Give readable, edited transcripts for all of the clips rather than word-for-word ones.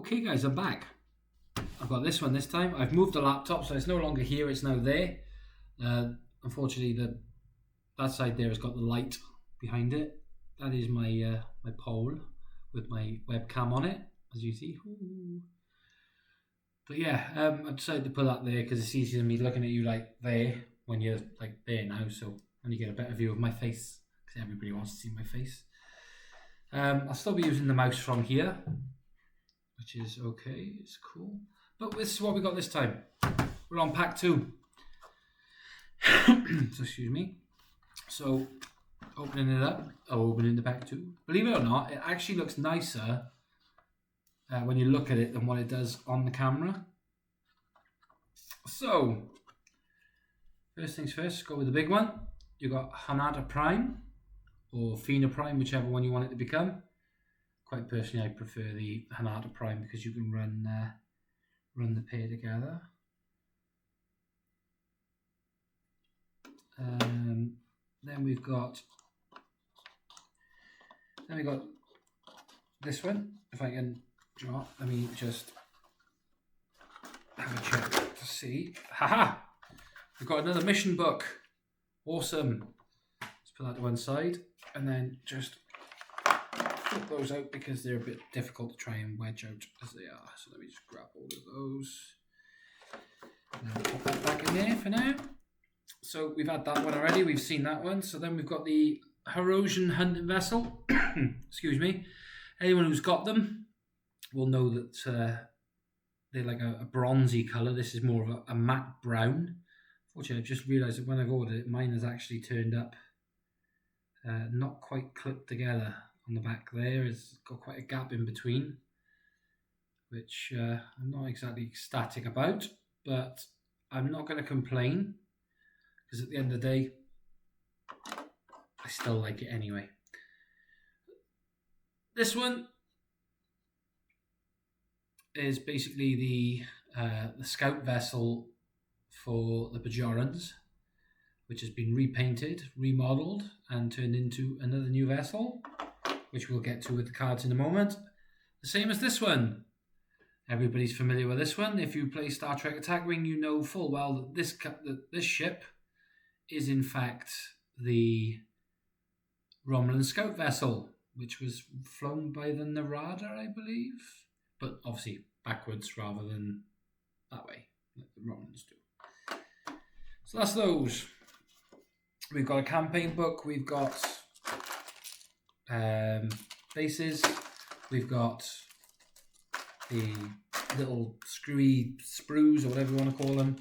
Okay guys, I'm back. I've got this one this time. I've moved the laptop so it's no longer here, it's now there. Unfortunately that side there has got the light behind it. That is my my pole with my webcam on it, as you see. Ooh. But yeah, I decided to put that there because it's easier than me looking at you like there when you're like there now, so and you get a better view of my face because everybody wants to see my face. I'll still be using the mouse from here, which is okay, it's cool. But this is what we got this time. We're on pack 2. So, excuse me. So, opening it up, opening the pack 2. Believe it or not, it actually looks nicer when you look at it than what it does on the camera. So, first things first, go with the big one. You got Hanada Prime, or Fina Prime, whichever one you want it to become. Quite personally, I prefer the Hanada Prime because you can run the pair together. Then we've got this one. If I can draw, let me just have a check to see. Haha! We've got another mission book. Awesome. Let's put that to one side and then just flip those out because they're a bit difficult to try and wedge out as they are. So let me just grab all of those. And then pop that back in there for now. So we've had that one already. We've seen that one. So then we've got the Herosian hunting vessel. Excuse me. Anyone who's got them will know that they're like a bronzy colour. This is more of a matte brown. Fortunately, I've just realised that when I've ordered it, mine has actually turned up not quite clipped together on the back there. It's got quite a gap in between, which I'm not exactly ecstatic about, but I'm not going to complain because at the end of the day, I still like it anyway. This one is basically the scout vessel for the Bajorans, which has been repainted, remodeled, and turned into another new vessel, which we'll get to with the cards in a moment. The same as this one. Everybody's familiar with this one. If you play Star Trek Attack Wing, you know full well that this ship is in fact the Romulan scout vessel, which was flown by the Narada, I believe, but obviously backwards rather than that way, like the Romulans do. So that's those. We've got a campaign book, we've got bases, we've got the little screwy sprues or whatever you want to call them,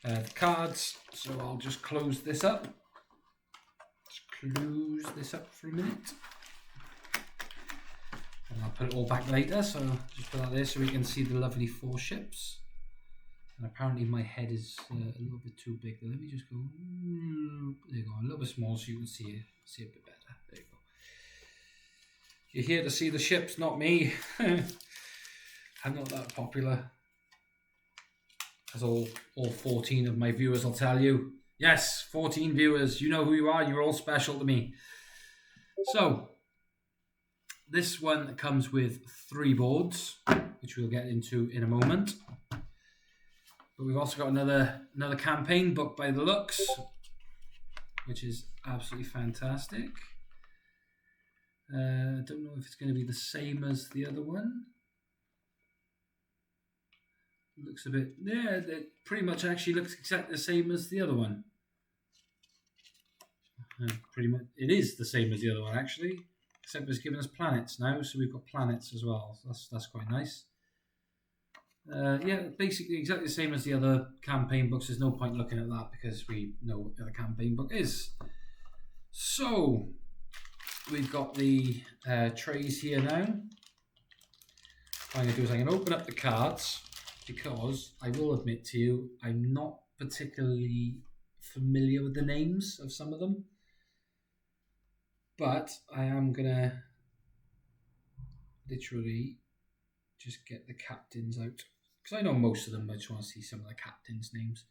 the cards. So I'll just close this up. Just close this up for a minute. And I'll put it all back later, so just put that there so we can see the lovely 4 ships. And apparently my head is a little bit too big. Let me just go, there you go, a little bit small so you can see it a bit better. There you go. You're here to see the ships, not me. I'm not that popular, as all 14 of my viewers will tell you. Yes, 14 viewers, you know who you are, you're all special to me. So, this one comes with 3 boards, which we'll get into in a moment. But we've also got another campaign book by the looks, which is absolutely fantastic. I don't know if it's going to be the same as the other one. Looks a bit, yeah, it pretty much actually looks exactly the same as the other one. Pretty much, it is the same as the other one actually, except it's giving us planets now, so we've got planets as well. So that's quite nice. Yeah, basically exactly the same as the other campaign books. There's no point looking at that because we know what the other campaign book is. So we've got the trays here now. What I'm going to do is I'm going to open up the cards because I will admit to you, I'm not particularly familiar with the names of some of them. But I am going to literally just get the captains out. Because I know most of them, I just want to see some of the captains' names.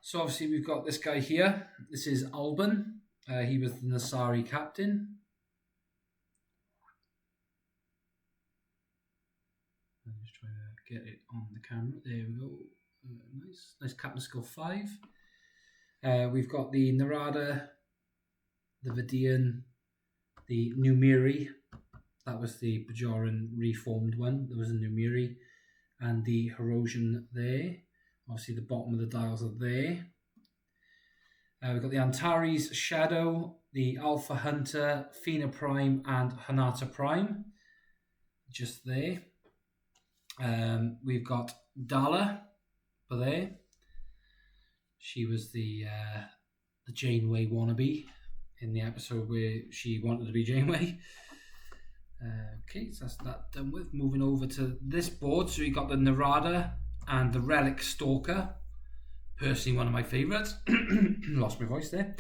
So obviously we've got this guy here. This is Alban. He was the Nasari captain. get it on the camera. There we go. Nice Captain Skill 5. We've got the Narada, the Vidian, the Numiri. That was the Bajoran reformed one. There was a Numiri. And the Herosian there. Obviously the bottom of the dials are there. We've got the Antares Shadow, the Alpha Hunter, Fina Prime, and Hanata Prime. Just there. We've got Dala for there. She was the Janeway wannabe in the episode where she wanted to be Janeway. Okay, so that's that done with. Moving over to this board. So we got the Narada and the Relic Stalker. Personally, one of my favourites. Lost my voice there.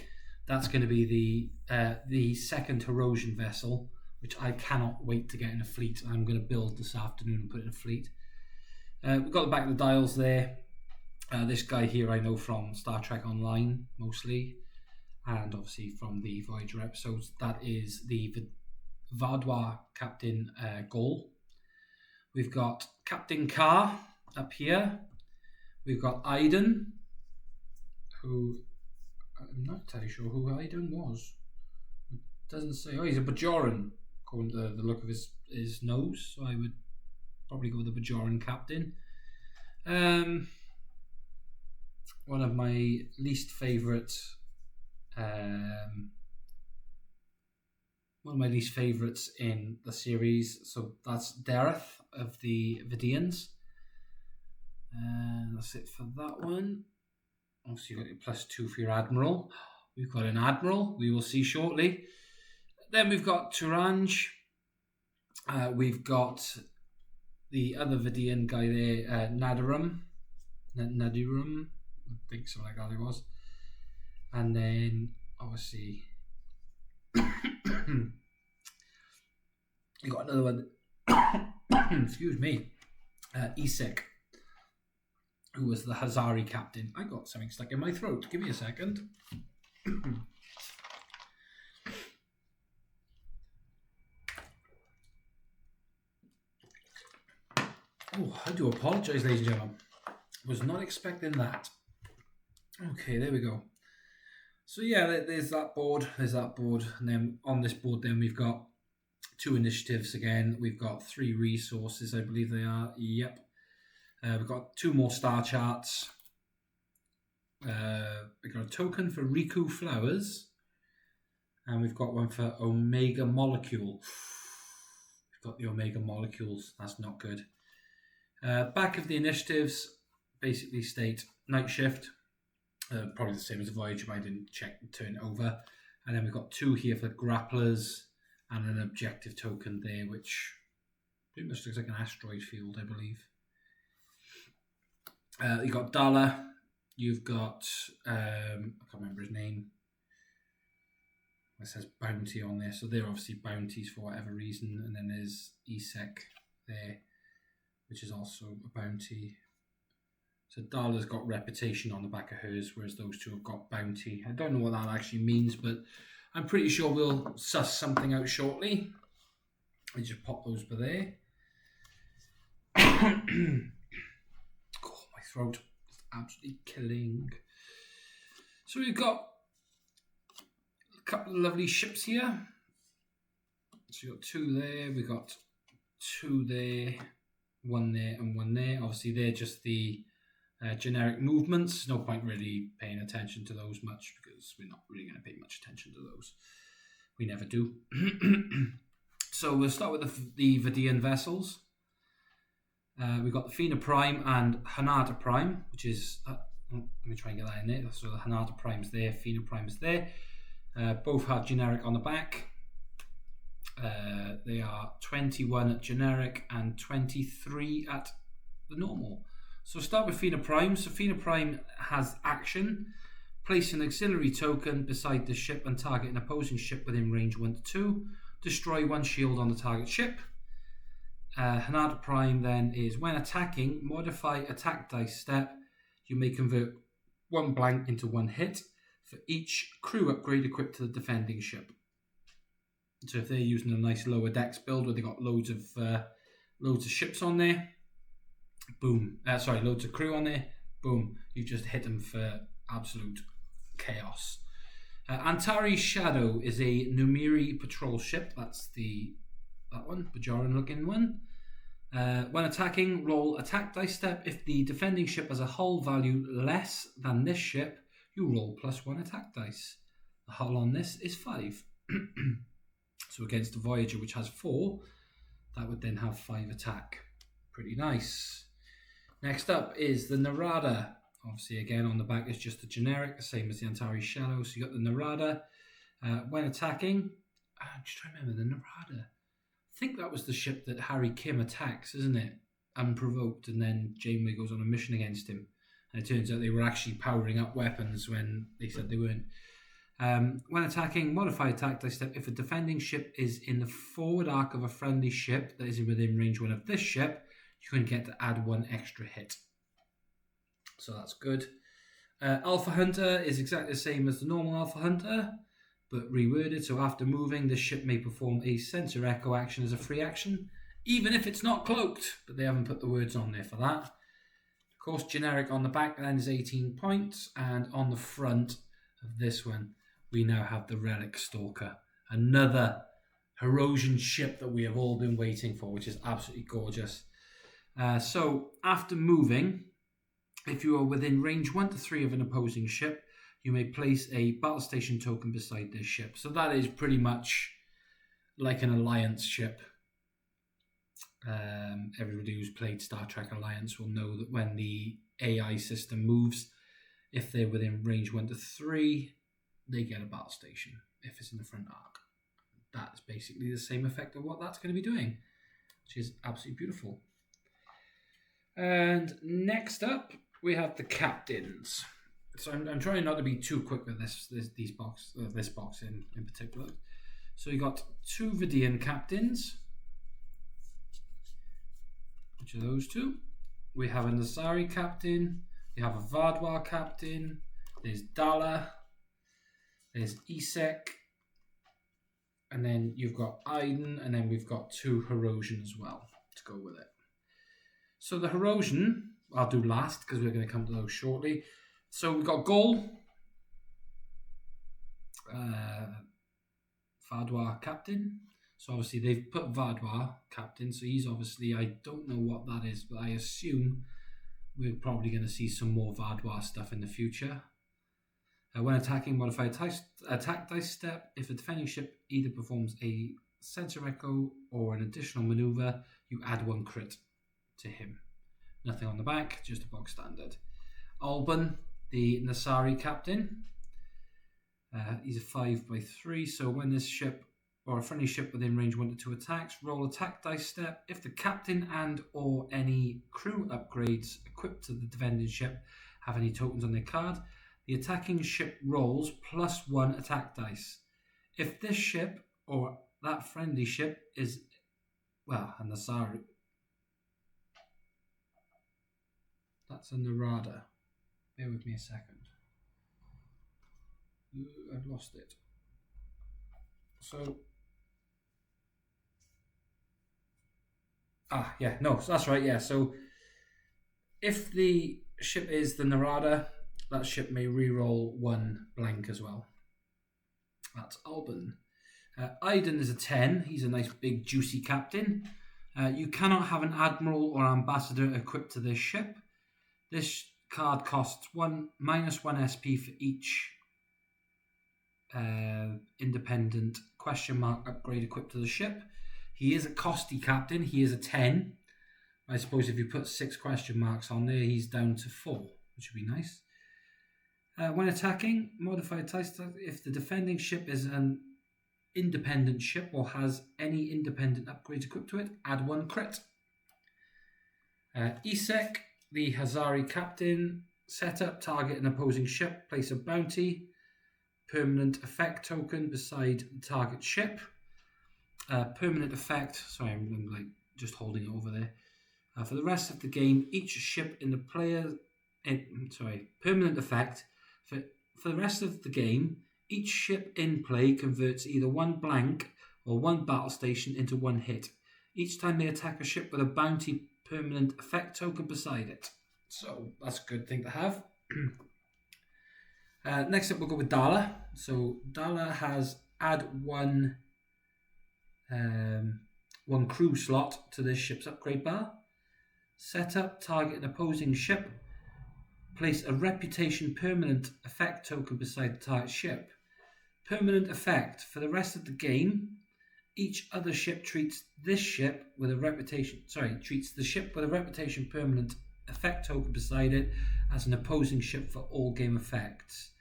That's going to be the second Herosian vessel, which I cannot wait to get in a fleet. I'm going to build this afternoon and put in a fleet. We've got the back of the dials there. This guy here I know from Star Trek Online, mostly. And obviously from the Voyager episodes. That is the Vardwa Captain Gol. We've got Captain Carr up here. We've got Aiden, who I'm not entirely sure who Aiden was. It doesn't say. Oh, he's a Bajoran, according to the look of his nose. So I would probably go with the Bajoran captain. One of my least favourite. One of my least favourites in the series. So that's Dareth of the Vidians. That's it for that one. Obviously, you've got your +2 for your Admiral. We've got an Admiral, we will see shortly. Then we've got Turanj. We've got the other Vidian guy there, Nadirum. I think something like that it was. And then, obviously, you got another one. Excuse me. Isek, who was the Hazari captain. I got something stuck in my throat. Give me a second. Oh, I do apologise, ladies and gentlemen. Was not expecting that. Okay, there we go. So yeah, there's that board. And then on this board, then we've got 2 initiatives again. We've got 3 resources, I believe they are. Yep. We've got 2 more star charts. We've got a token for Riku Flowers. And we've got one for Omega Molecule. We've got the Omega Molecules. That's not good. Back of the initiatives basically state night shift. Probably the same as the Voyager, but I didn't check and turn it over. And then we've got 2 here for grapplers and an objective token there, which pretty much looks like an asteroid field, I believe. You've got Dala. You've got, I can't remember his name. It says bounty on there. So they're obviously bounties for whatever reason. And then there's Isek there, which is also a bounty. So Dala's got reputation on the back of hers, whereas those 2 have got bounty. I don't know what that actually means, but I'm pretty sure we'll suss something out shortly. I just pop those by there. Oh, my throat is absolutely killing. So we've got a couple of lovely ships here. So we've got 2 there. We've got 2 there, 1 there, and 1 there. Obviously, they're just the generic movements. No point really paying attention to those much because we're not really going to pay much attention to those. We never do. So we'll start with the Vidian vessels. We've got the Fina Prime and Hanata Prime, which is... let me try and get that in there. So the Hanata Prime's there, Fina Prime's there. Both have generic on the back. They are 21 at generic and 23 at the normal. So start with Fina Prime. So Fina Prime has action. Place an auxiliary token beside the ship and target an opposing ship within range 1 to 2. Destroy 1 shield on the target ship. Hanata Prime then is when attacking, modify attack dice step. You may convert 1 blank into 1 hit for each crew upgrade equipped to the defending ship. So if they're using a nice lower decks build where they got loads of ships on there, boom. Sorry, loads of crew on there, boom. You just hit them for absolute chaos. Antari's Shadow is a Numiri patrol ship. That's that one, Bajoran looking one. When attacking, roll attack dice step. If the defending ship has a hull value less than this ship, you roll +1 attack dice. The hull on this is 5. So against the Voyager, which has 4, that would then have 5 attack. Pretty nice. Next up is the Narada. Obviously, again, on the back is just the generic, the same as the Antari's Shadow. So you got the Narada. When attacking, I'm just trying to remember the Narada. I think that was the ship that Harry Kim attacks, isn't it? Unprovoked, and then Janeway goes on a mission against him. And it turns out they were actually powering up weapons when they said they weren't. When attacking, modify attack dice step. If a defending ship is in the forward arc of a friendly ship that is within range 1 of this ship, you can get to add 1 extra hit. So that's good. Alpha Hunter is exactly the same as the normal Alpha Hunter, but reworded. So after moving, this ship may perform a sensor echo action as a free action, even if it's not cloaked, but they haven't put the words on there for that. Of course, generic on the back then is 18 points, and on the front of this one, we now have the Relic Stalker, another Herosian ship that we have all been waiting for, which is absolutely gorgeous. So after moving, if you are within range 1 to 3 of an opposing ship, you may place a battle station token beside this ship. So that is pretty much like an Alliance ship. Everybody who's played Star Trek Alliance will know that when the AI system moves, if they're within range 1 to 3, they get a battle station if it's in the front arc. That's basically the same effect of what that's going to be doing, which is absolutely beautiful. And next up, we have the captains. So I'm trying not to be too quick with this box in particular. So you got 2 Vidian captains, which are those 2. We have a Nazari captain. We have a Vardwar captain. There's Dala. There's Isek. And then you've got Aiden. And then we've got 2 Herosian as well to go with it. So the Herosian, I'll do last because we're going to come to those shortly. So we've got Gol. Vardwar captain. So obviously they've put Vardwar captain. So he's obviously, I don't know what that is, but I assume we're probably going to see some more Vardwar stuff in the future. When attacking, modify attack dice step. If a defending ship either performs a sensor echo or an additional maneuver, you add 1 crit to him. Nothing on the back, just a box standard. Alban, the Nasari captain. He's a 5/3, so when this ship or a friendly ship within range 1 to 2 attacks, roll attack dice step. If the captain and or any crew upgrades equipped to the defending ship have any tokens on their card, the attacking ship rolls +1 attack dice. If this ship or that friendly ship is, well, a Nasari, that's a Narada. Bear with me a second. I've lost it. So, so that's right, yeah. So, if the ship is the Narada, that ship may reroll 1 blank as well. That's Alban. Aiden is a 10. He's a nice big juicy captain. You cannot have an admiral or ambassador equipped to this ship. This card costs -1 SP for each independent question mark upgrade equipped to the ship. He is a costy captain. He is a 10. I suppose if you put 6 question marks on there, he's down to 4, which would be nice. When attacking, modify dice. If the defending ship is an independent ship or has any independent upgrades equipped to it, add 1 crit. Isek, the Hazari captain. Set up, target an opposing ship, place a bounty, permanent effect token beside the target ship. Permanent effect, sorry, I'm like just holding it over there. For the rest of the game, each ship in the permanent effect. For the rest of the game, each ship in play converts either 1 blank or 1 battle station into 1 hit. Each time they attack a ship with a bounty permanent effect token beside it. So that's a good thing to have. Next up, we'll go with Dala. So Dala has add one crew slot to this ship's upgrade bar. Set up, target an opposing ship. Place a reputation permanent effect token beside the target ship. Permanent effect. For the rest of the game, each other ship treats the ship with a reputation permanent effect token beside it as an opposing ship for all game effects.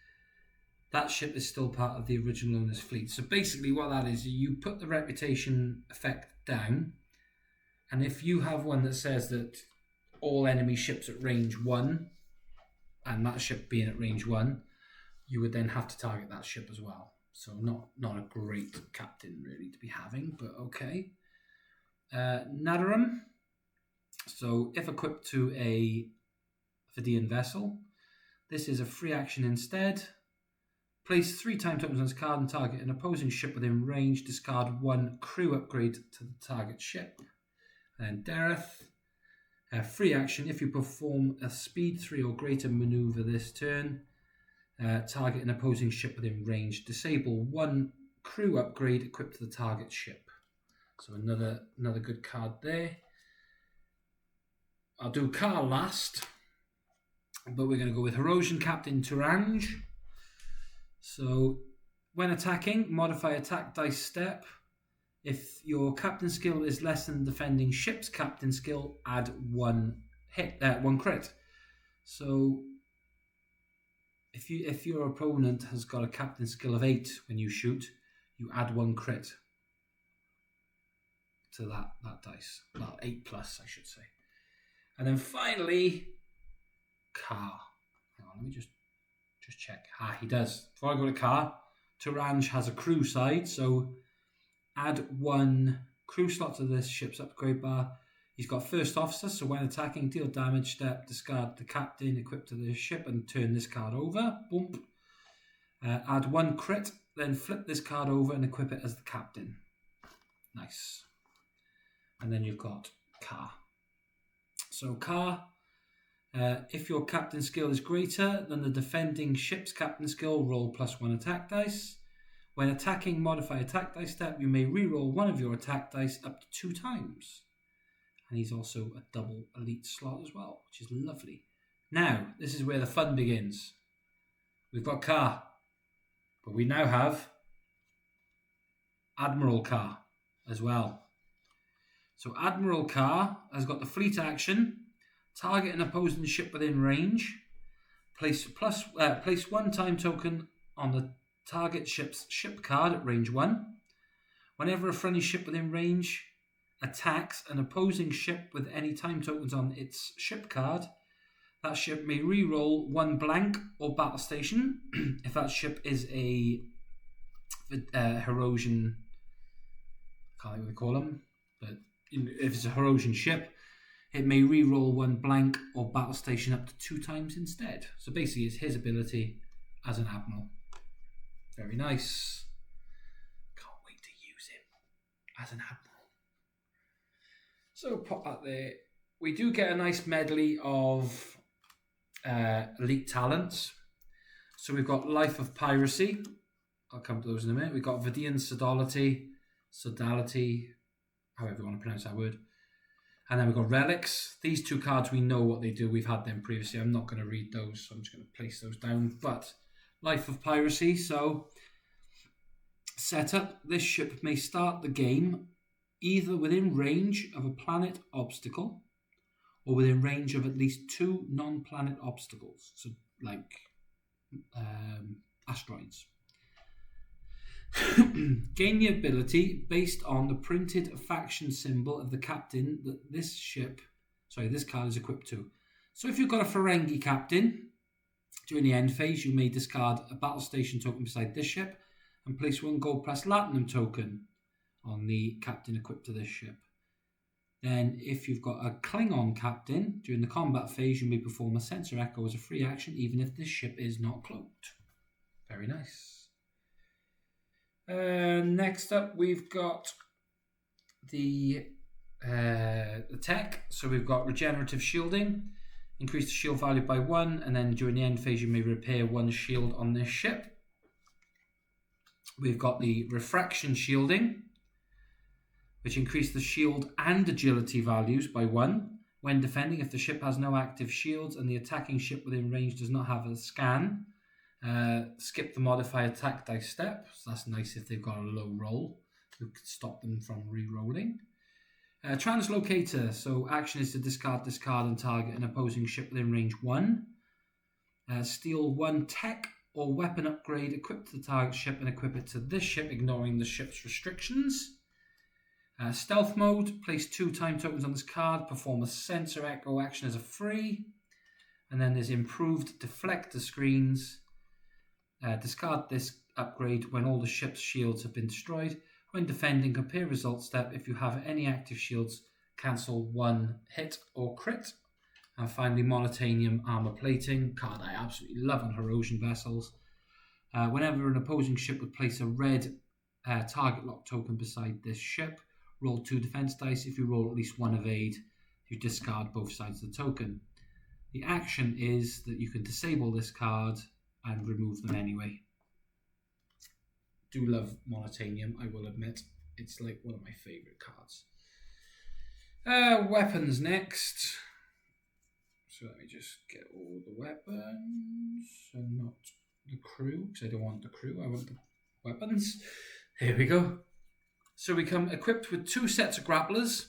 That ship is still part of the original owner's fleet. So basically what that is, you put the reputation effect down, and if you have one that says that all enemy ships at range 1, and that ship being at range 1, you would then have to target that ship as well. So not a great captain really to be having, but okay. Nadaram. So if equipped to a Vidian vessel, this is a free action instead. Place 3 time tokens on this card and target an opposing ship within range. Discard 1 crew upgrade to the target ship. And Dareth. Free action. If you perform a speed 3 or greater maneuver this turn, target an opposing ship within range. Disable 1 crew upgrade equipped to the target ship. So another good card there. I'll do Car last, but we're going to go with Herosian Captain Turange. So when attacking, modify attack dice step. If your captain skill is less than defending ship's captain skill, add 1 crit. So if your opponent has got a captain skill of 8 when you shoot, you add 1 crit to that dice. Well, 8 plus, I should say. And then finally, Car. Hang on, let me just check. He does. Before I go to Car, Turange has a crew side, so add 1 crew slot to this ship's upgrade bar. He's got first officer, so when attacking, deal damage step, discard the captain equipped to the ship and turn this card over. Boom. Add 1 crit, then flip this card over and equip it as the captain. Nice. And then you've got Car. So Car, if your captain skill is greater than the defending ship's captain skill, roll +1 attack dice. When attacking, modify attack dice step. You may reroll one of your attack dice up to 2 times. And he's also a double elite slot as well, which is lovely. Now, this is where the fun begins. We've got Car, but we now have Admiral Car as well. So Admiral Car has got the fleet action. Target an opposing ship within range. Place 1 time token on the target ship's ship card at range 1. Whenever a friendly ship within range attacks an opposing ship with any time tokens on its ship card, that ship may re-roll 1 blank or battle station. If that ship is a Herosian, I can't think what they call them, but if it's a Herosian ship, it may re-roll 1 blank or battle station up to 2 times instead. So basically it's his ability as an admiral. Very nice. Can't wait to use him as an admiral. So pop that there. We do get a nice medley of elite talents. So we've got Life of Piracy. I'll come to those in a minute. We've got Vidian Sodality, however you want to pronounce that word. And then we've got Relics. These 2 cards, we know what they do. We've had them previously. I'm not going to read those, so I'm just going to place those down. But Life of Piracy. So setup. This ship may start the game either within range of a planet obstacle or within range of at least 2 non-planet obstacles. So like asteroids. Gain the ability based on the printed faction symbol of the captain that this card is equipped to. So if you've got a Ferengi captain, during the end phase, you may discard a battle station token beside this ship and place 1 gold plus platinum token on the captain equipped to this ship. Then if you've got a Klingon captain, during the combat phase, you may perform a sensor echo as a free action, even if this ship is not cloaked. Very nice. Next up, we've got the the tech. So we've got regenerative shielding. Increase the shield value by 1, and then during the end phase you may repair 1 shield on this ship. We've got the refraction shielding, which increase the shield and agility values by 1. When defending, if the ship has no active shields and the attacking ship within range does not have a scan, skip the modify attack dice step. So that's nice if they've got a low roll. You could stop them from re-rolling. Translocator. So action is to discard this card and target an opposing ship within range 1. Steal 1 tech or weapon upgrade equipped to the target ship and equip it to this ship, ignoring the ship's restrictions. Stealth mode, place 2 time tokens on this card, perform a sensor echo action as a free. And then there's improved deflector screens. Discard this upgrade when all the ship's shields have been destroyed. When defending, compare results step. If you have any active shields, cancel 1 hit or crit. And finally, monotanium armor plating, card I absolutely love on Corrosion vessels. Whenever an opposing ship would place a red target lock token beside this ship, roll 2 defense dice. If you roll at least 1 evade, you discard both sides of the token. The action is that you can disable this card and remove them anyway. Do love monotanium, I will admit. It's like one of my favourite cards. Weapons next. So let me just get all the weapons and not the crew, because I don't want the crew, I want the weapons. Here we go. So we come equipped with 2 sets of grapplers.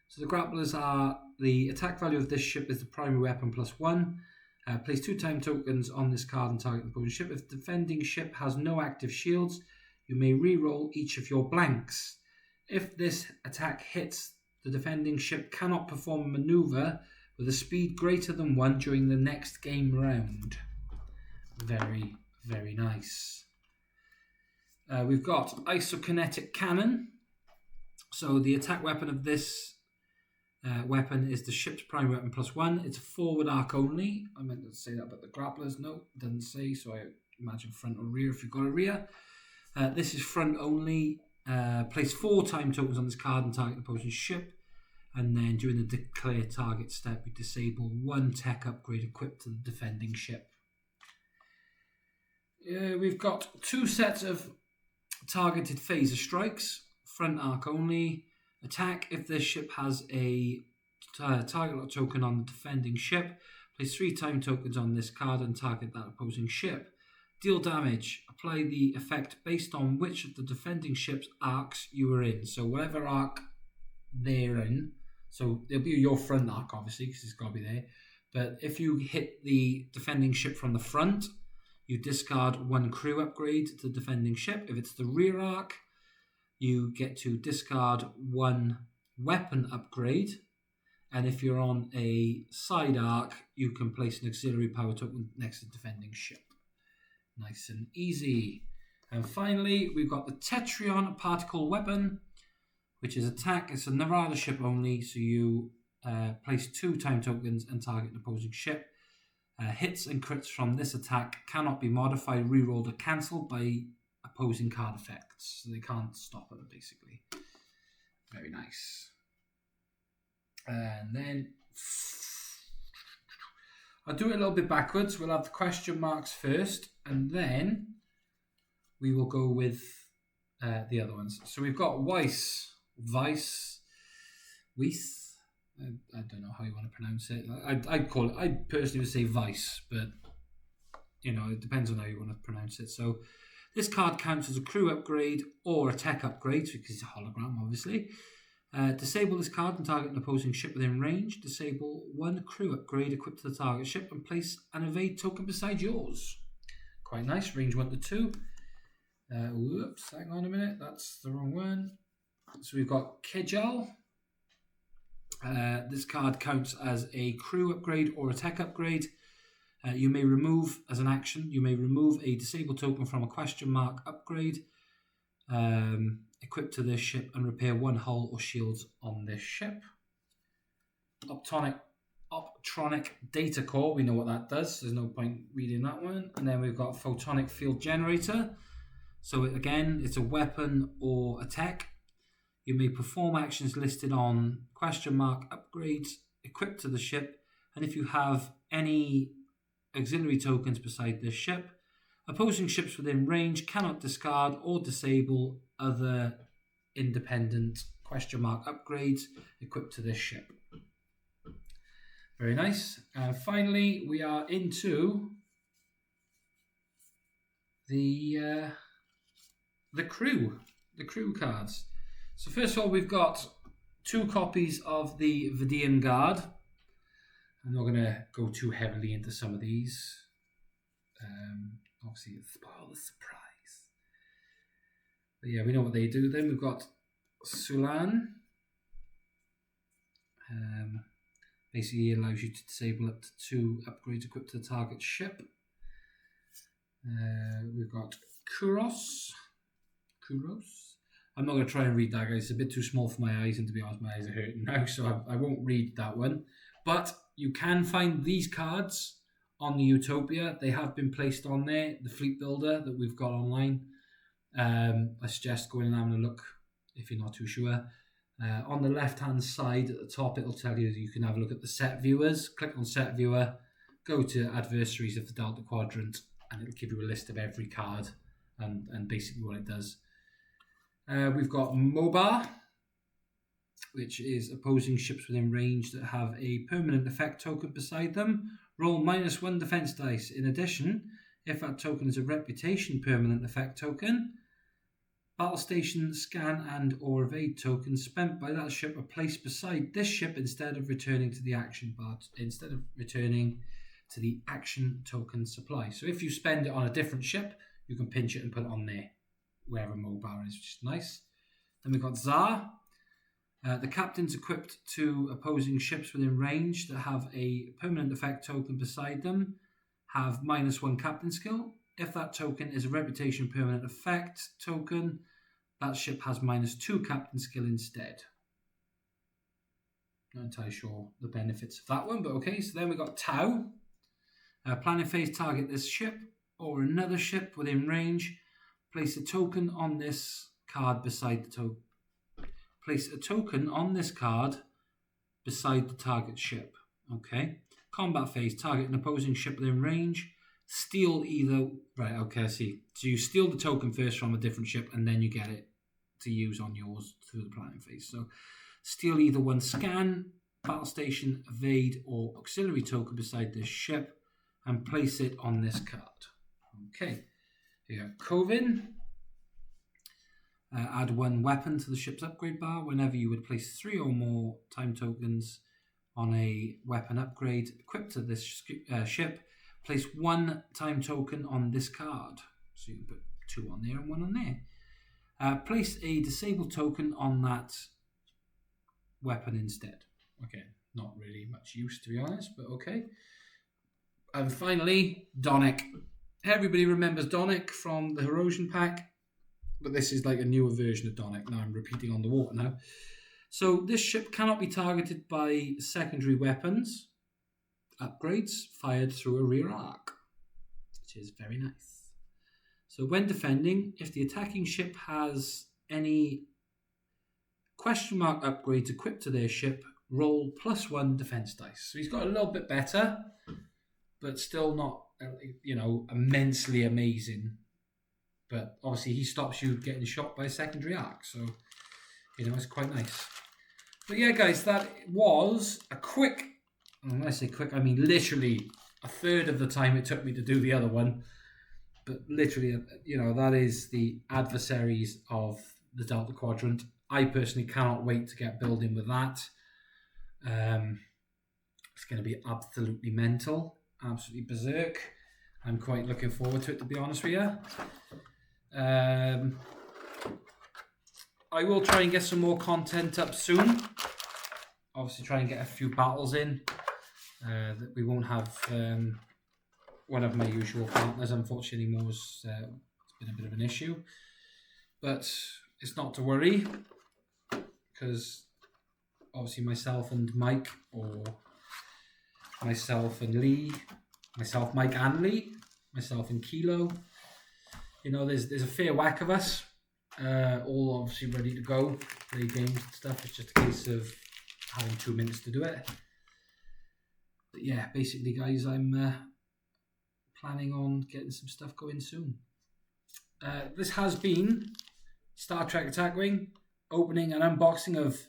So the grapplers are the attack value of this ship is the primary weapon plus 1. Place 2 time tokens on this card and target the opposing ship. If the defending ship has no active shields, you may re-roll each of your blanks. If this attack hits, the defending ship cannot perform a maneuver with a speed greater than 1 during the next game round. Very, very nice. We've got isokinetic cannon. So the attack weapon of this weapon is the ship's primary weapon plus 1. It's a forward arc only. I meant to say that about the grapplers. No, it doesn't say, so I imagine front or rear if you've got a rear. This is front only. Place 4 time tokens on this card and target the opposing ship. And then during the declare target step, you disable 1 tech upgrade equipped to the defending ship. We've got 2 sets of targeted phaser strikes. Front arc only. Attack if this ship has a target lock token on the defending ship. Place 3 time tokens on this card and target that opposing ship. Deal damage. Apply the effect based on which of the defending ship's arcs you are in. So whatever arc they're in. So it'll be your front arc, obviously, because it's got to be there. But if you hit the defending ship from the front, you discard 1 crew upgrade to the defending ship. If it's the rear arc, you get to discard 1 weapon upgrade. And if you're on a side arc, you can place an auxiliary power token next to the defending ship. Nice and easy. And finally, we've got the Tetrion particle weapon, which is attack. It's a Narada ship only, so you place 2 time tokens and target an opposing ship. Hits and crits from this attack cannot be modified, rerolled, or cancelled by opposing card effects. So they can't stop it, basically. Very nice. And then I'll do it a little bit backwards. We'll have the question marks first, and then we will go with the other ones. So we've got Weiss. I don't know how you want to pronounce it. I'd call it, I personally would say Vice, but you know, it depends on how you want to pronounce it. So this card counts as a crew upgrade or a tech upgrade because it's a hologram, obviously. Disable this card and target an opposing ship within range. Disable 1 crew upgrade equipped to the target ship and place an evade token beside yours. Quite nice, range 1 to 2. Whoops, hang on a minute, that's the wrong one. So we've got Kejal. This card counts as a crew upgrade or a tech upgrade. You may remove, as an action, you may remove a disable token from a question mark upgrade equipped to this ship and repair 1 hull or shields on this ship. Optronic data core, we know what that does. There's no point reading that one. And then we've got photonic field generator. So again, it's a weapon or a tech. You may perform actions listed on question mark upgrades equipped to the ship, and if you have any auxiliary tokens beside this ship, opposing ships within range cannot discard or disable other independent question mark upgrades equipped to this ship. Very nice. And finally, we are into the crew cards. So first of all, we've got 2 copies of the Vidian Guard. I'm not going to go too heavily into some of these. Obviously, it's spoil the surprise. But yeah, we know what they do. Then we've got Sulan. Basically, it allows you to disable up to 2 upgrades equipped to the target ship. We've got Kuros. I'm not going to try and read that, guys. It's a bit too small for my eyes, and to be honest, my eyes are hurting now, so I won't read that one. But you can find these cards on the Utopia. They have been placed on there, the fleet builder that we've got online. I suggest going and having a look if you're not too sure. On the left-hand side at the top, it'll tell you that you can have a look at the set viewers. Click on set viewer, go to adversaries of the Delta Quadrant, and it'll give you a list of every card and basically what it does. We've got Mobar, which is opposing ships within range that have a permanent effect token beside them. Roll -1 defense dice. In addition, if that token is a reputation permanent effect token, battle station, scan and or evade tokens spent by that ship are placed beside this ship instead of returning to the action token supply. So if you spend it on a different ship, you can pinch it and put it on there, wherever Mobar is, which is nice. Then we've got Zar. The captain's equipped to opposing ships within range that have a permanent effect token beside them have -1 captain skill. If that token is a reputation permanent effect token, that ship has -2 captain skill instead. Not entirely sure the benefits of that one, but okay. So then we've got Tau. Planning phase, target this ship or another ship within range. Place a token on this card beside the token. Place a token on this card beside the target ship. Okay. Combat phase, target an opposing ship within range. Steal either... Right, okay, I see. So you steal the token first from a different ship and then you get it to use on yours through the planning phase. So steal either one scan, battle station, evade, or auxiliary token beside this ship and place it on this card. Okay. Here you go. Covin. Add 1 weapon to the ship's upgrade bar. Whenever you would place 3 or more time tokens on a weapon upgrade equipped to this ship, place 1 time token on this card. So you can put 2 on there and 1 on there. Place a disabled token on that weapon instead. Okay, not really much use to be honest, but okay. And finally, Donic. Everybody remembers Donic from the Herosian pack, but this is like a newer version of Donic. Now I'm repeating on the water now. So this ship cannot be targeted by secondary weapons upgrades fired through a rear arc, which is very nice. So when defending, if the attacking ship has any question mark upgrades equipped to their ship, roll +1 defense dice. So he's got a little bit better, but still not, immensely amazing. But obviously he stops you getting shot by a secondary arc, so it's quite nice. But yeah, guys, that was a quick, and when I say quick, I mean literally a third of the time it took me to do the other one. But literally, that is the adversaries of the Delta Quadrant. I personally cannot wait to get building with that. It's going to be absolutely mental, absolutely berserk. I'm quite looking forward to it, to be honest with you. I will try and get some more content up soon. Obviously try and get a few battles in. That we won't have one of my usual partners, unfortunately, anymore. It's been a bit of an issue. But it's not to worry, because obviously myself and Mike, or myself and Lee, myself, Mike and Lee, myself and Kilo, there's a fair whack of us. all obviously ready to go, play games and stuff. It's just a case of having 2 minutes to do it. But yeah, basically guys, I'm planning on getting some stuff going soon. This has been Star Trek Attack Wing, opening and unboxing of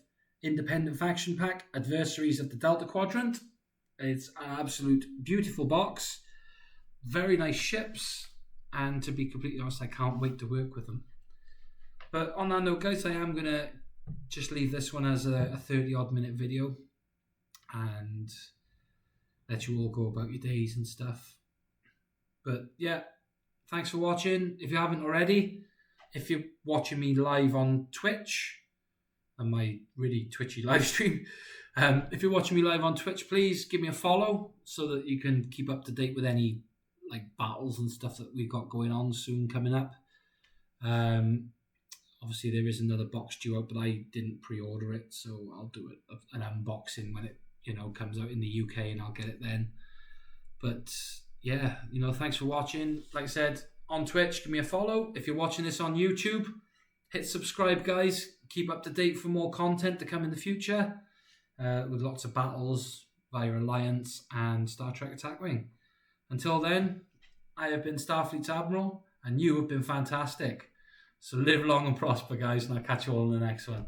Independent Faction Pack, Adversaries of the Delta Quadrant. It's an absolute beautiful box, very nice ships, and to be completely honest, I can't wait to work with them. But on that note guys, I am going to just leave this one as a 30 odd minute video and let you all go about your days and stuff. But yeah, thanks for watching. If you haven't already, if you're watching me live on Twitch and my really twitchy live stream, if you're watching me live on Twitch, please give me a follow so that you can keep up to date with any like battles and stuff that we've got going on soon coming up. Obviously there is another box due out, but I didn't pre-order it, so I'll do an unboxing when it comes out in the UK, and I'll get it then. But yeah, thanks for watching. Like I said, on Twitch, give me a follow. If you're watching this on YouTube, hit subscribe guys. Keep up to date for more content to come in the future, with lots of battles via Alliance and Star Trek Attack Wing. Until then, I have been Starfleet's Admiral, and you have been fantastic. So live long and prosper, guys, and I'll catch you all in the next one.